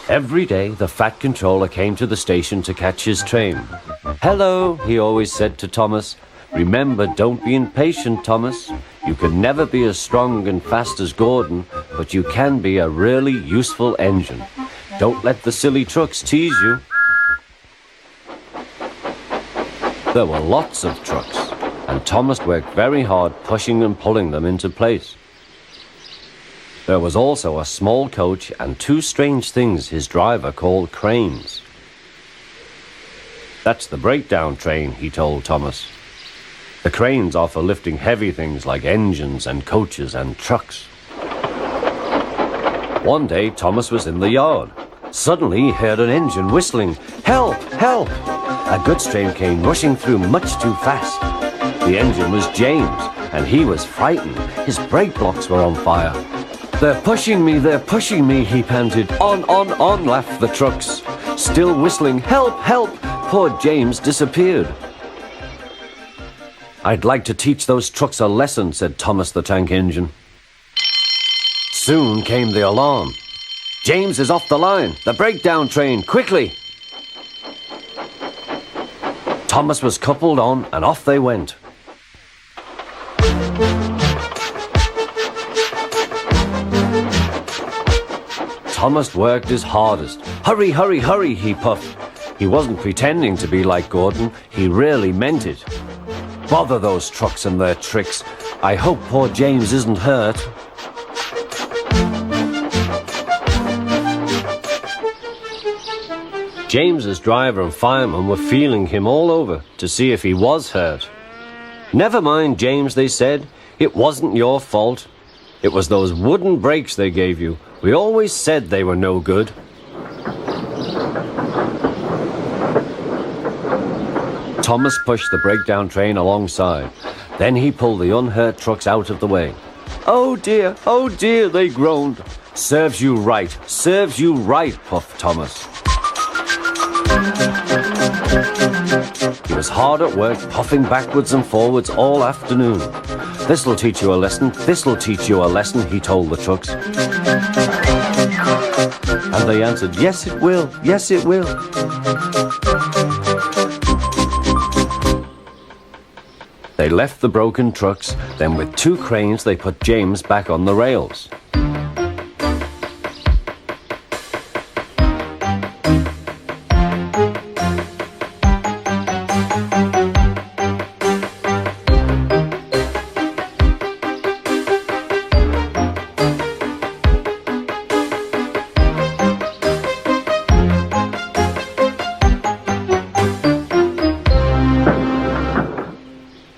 Every day, the Fat Controller came to the station to catch his train. "Hello," he always said to Thomas. "Remember, don't be impatient, Thomas. You can never be as strong and fast as Gordon, but you can be a really useful engine. Don't let the silly trucks tease you." There were lots of trucks, and Thomas worked very hard pushing and pulling them into place. There was also a small coach and two strange things his driver called cranes. "That's the breakdown train," he told Thomas. "The cranes are for lifting heavy things like engines and coaches and trucks." One day, Thomas was in the yard. Suddenly, he heard an engine whistling, "Help! Help!" A goods train came rushing through much too fast. The engine was James, and he was frightened. His brake blocks were on fire. They're pushing me," he panted. On, laughed the trucks. Still whistling, "Help! Help!" Poor James disappeared. "I'd like to teach those trucks a lesson," said Thomas the Tank Engine. Soon came the alarm. "James is off the line! The breakdown train! Quickly!" Thomas was coupled on, and off they went. Thomas worked his hardest. "Hurry, hurry, hurry," he puffed. He wasn't pretending to be like Gordon. He really meant it. "Bother those trucks and their tricks. I hope poor James isn't hurt." James's driver and fireman were feeling him all over to see if he was hurt. "Never mind, James," they said. "It wasn't your fault. It was those wooden brakes they gave you. We always said they were no good." Thomas pushed the breakdown train alongside. Then he pulled the unhurt trucks out of the way. "Oh dear, they groaned." Serves you right, puffed Thomas. He was hard at work, puffing backwards and forwards all afternoon. "This'll teach you a lesson, he told the trucks. And they answered, "Yes, it will, yes, it will." They left the broken trucks, then with two cranes they put James back on the rails.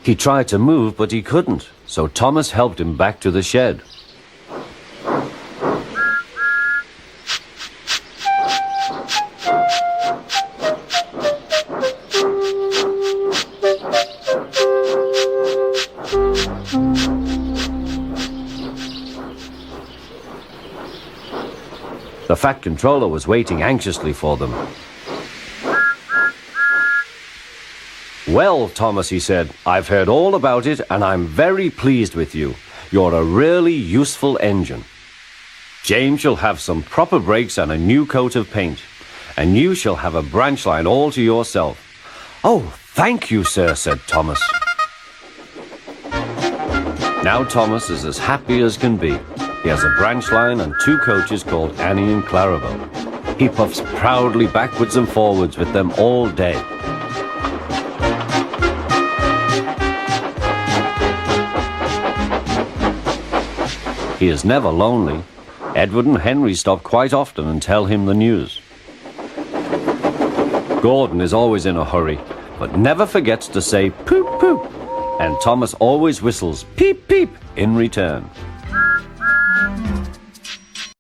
He tried to move, but he couldn't, so Thomas helped him back to the shed. The Fat Controller was waiting anxiously for them. "Well, Thomas," he said, "I've heard all about it and I'm very pleased with you. You're a really useful engine. James shall have some proper brakes and a new coat of paint. And you shall have a branch line all to yourself." "Oh, thank you, sir," said Thomas. Now Thomas is as happy as can be. He has a branch line and two coaches called Annie and Clarabelle. He puffs proudly backwards and forwards with them all day. He is never lonely. Edward and Henry stop quite often and tell him the news. Gordon is always in a hurry, but never forgets to say poop poop, and Thomas always whistles peep peep in return.